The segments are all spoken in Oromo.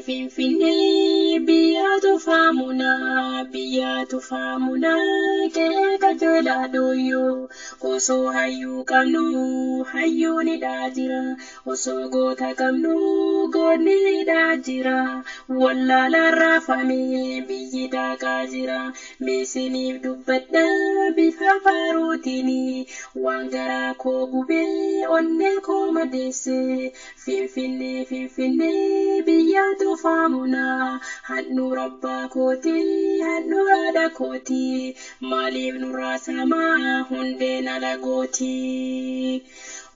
Finfinnee biyyaatu faamuna keeka jala dooyyoo osoo hayyuu qabnu hayyuun hidhaa jira osoo goota qabnu goonni hidhaa jira wallaalaan raafamee biyyi daaqaa jira meesiniif dubbadha bifa faaruutiin waan garaa koo gubee onnee koo madeesse Finfinnee biyyaatu faamuna handhuura abbaa kooti handhuura haadha kooti maaliif nurraa samaa hundeen alagooti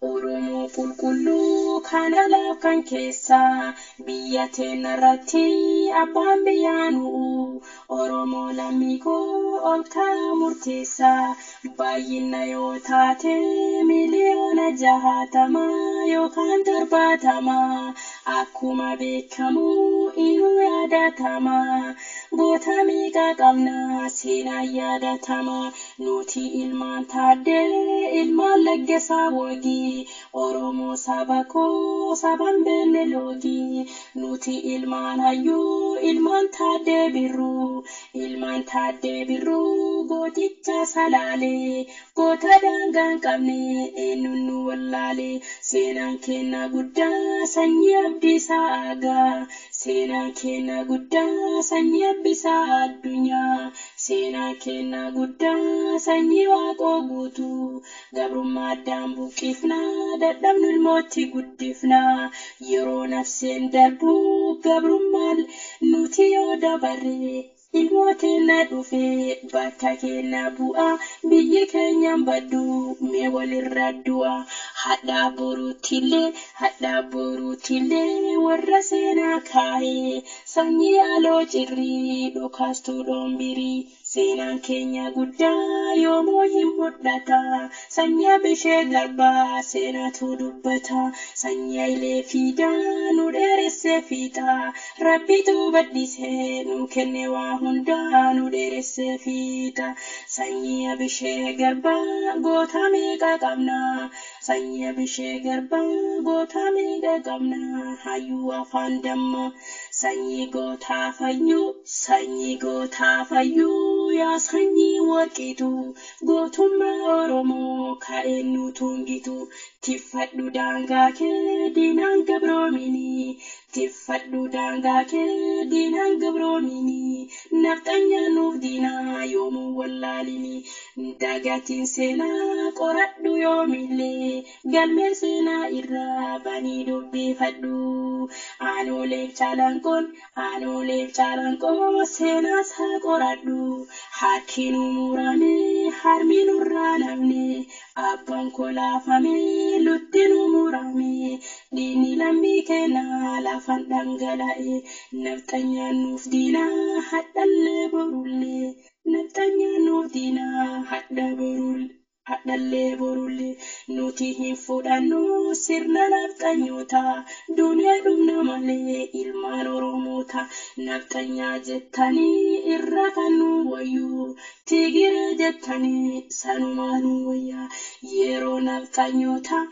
Oromoo qulqulluu kana laaf kan keessa biyya teenarratti abbaan biyyaanu Oromoo lammii koo ol kaa murteessa baay'ina yoo taate miliyoona 60 yookaan 70 akkuma beekamu inuu yaadatama goota meeqa qabna seenaa yaadatama nuti ilmaan taaddee ilmaan laggesaa wagii Oromoo saba koo saban beelle loogii nuti ilmaan hayyuu ilmaan taaddee birruu gooticha salaalee goota daangaan qabne eenyuun wallaalee seenaan keenya guddaa sanyii abdiisaa aagaa seenaan keenya guddaa sanyii abdiisaa addunyaa seenaan keenya guddaa sanyii waaqoo guutuu gabrummaa addaan buqqifnaa dadhabnu ilmootti guddifnaa yeroo nafseen darbu gabrummaan nuti yoo dabarre ilmooteen dhufee bakka keenya bu'aa biyyi keenyaan baddu mee walirra du'a hadhaa boruutillee warra seenaa kaa'ee sanyii aloo cirrii dhukaastuu dhoombirii seenaan keenya guddaa yoomuu hin mul'ata sanyii Abishee Garbaa seenaatu dubbata sanyii Hayilee Fiidaa nu dheeressee fiixa rabbitu baddisee nu kenne waa hundaa nu dheeressee fiixa sanyii Abishee Garbaa goota meeqa qabna sanyii Abishee Garbaa goota meeqa qabna hayyuu afaan damma sanyii gootaa fayyuu yaa sanyii warqitu gootummaa Oromoo ka'een nu tungitu tiffadhu daangaa kee diinaan gabroomini tiffadhu daangaa kee diinaan gabroomini nafxanyaan nuuf diinaa yoomuu wallaalini dagatiin seenaa qoradhu yoomillee galmee seenaa irraa banii dubbifadhu aanooleef caalanqoo seenaa isaa qoradhu harkiinu murame harmiin irraa namne abbaan kolaafame luttinu murame diinni lammii keenyaa lafan dhangala'e nafxanyaan nuuf diinaa hadhallee borullee nafxanyaan nuuf diinaa hadhallee borullee nuti hin fudhannu sirna nafxanyoota duunee dhumna malee ilmaan Oromoota nafxanyaa jettanii irra kan nu wayyu tigiree jettanii sanumaa nu wayyaa yeroo nafxanyoota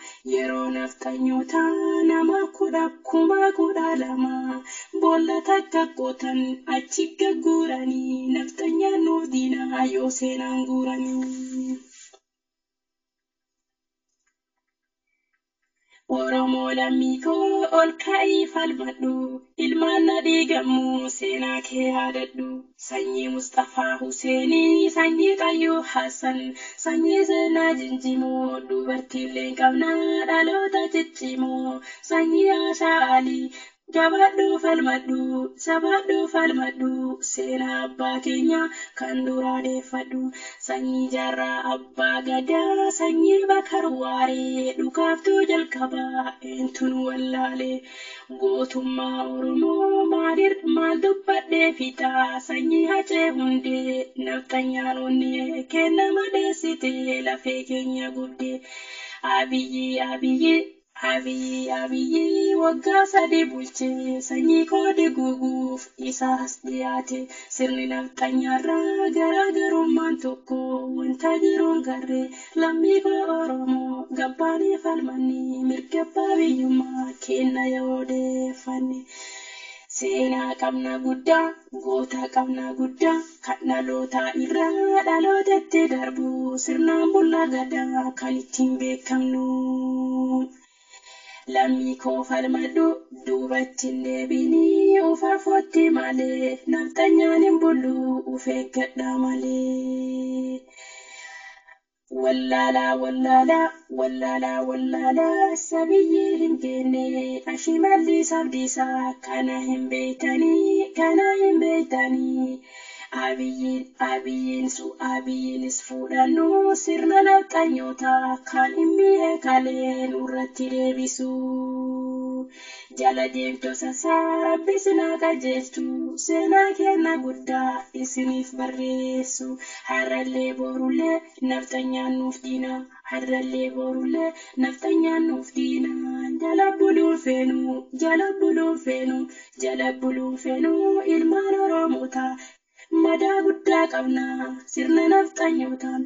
nama 10,000 boolla takka qotan achi gagguuranii nafxanyaan nuuf diinaa yoo seenaan guuranii Oromoo lammii koo ol ka'ii falmadhu ilmaan na diigamuu seenaa kee yaadadhu sanyii Mustafaa Huseenii sanyii Qayyuu Hassan sanyii Seenaa Jinjimoo dubartiillee qabnaa dhaloota ciccimoo sanyii Ashaa Alii jabaadhu falmadhu seenaa abbaa keenya kan duraa deeffadhu sanyii Jaarraa Abbaa Gadaa sanyii Bakar Waaree dhukaaftuu jalqabaa eentuun wallaalee gootummaa Oromoo maal dubbadhee fixaa sanyii Hacee Hundee nafxanyaan onnee kenna madeessitee lafee keenya gubdee Abiyyi waggaa 3 bulchee sanyii koo diguuguuf isaas dhiyaate sirni nafxanyaarraa garaagarummaan tokko wanta jiruun garree lammii koo Oromoo gabbaanii falmanni mirga abbaa biyyummaa kenna yoo deeffanne seenaa qabna guddaa goota qabna guddaa kan dhaloota irraa dhalootatti darbu sirnaan bullaa gadaa kan ittiin beekamnu. Lammii koo falmadhu duubatti hin deebinii ufaafotti malee nafxanyaan hin bullu uf eeggadha malee. Wallaalaa sabiyyii hin geenne ashimalli sabdiisaa kana hin beeytanii. Abiyyiinis fudhannu sirna nafxanyootaa kan hin mi'eekalee nurratti deebisu. Jala deemtoota rabbi sinaa qajeelchu seenaa kenna guddaa isiniif barreessu. Har'allee borullee nafxanyaan nuuf diina. Jala buluun feenu ilmaan Oromootaa. Madaa guddaa qabna sirna nafxanyootaan.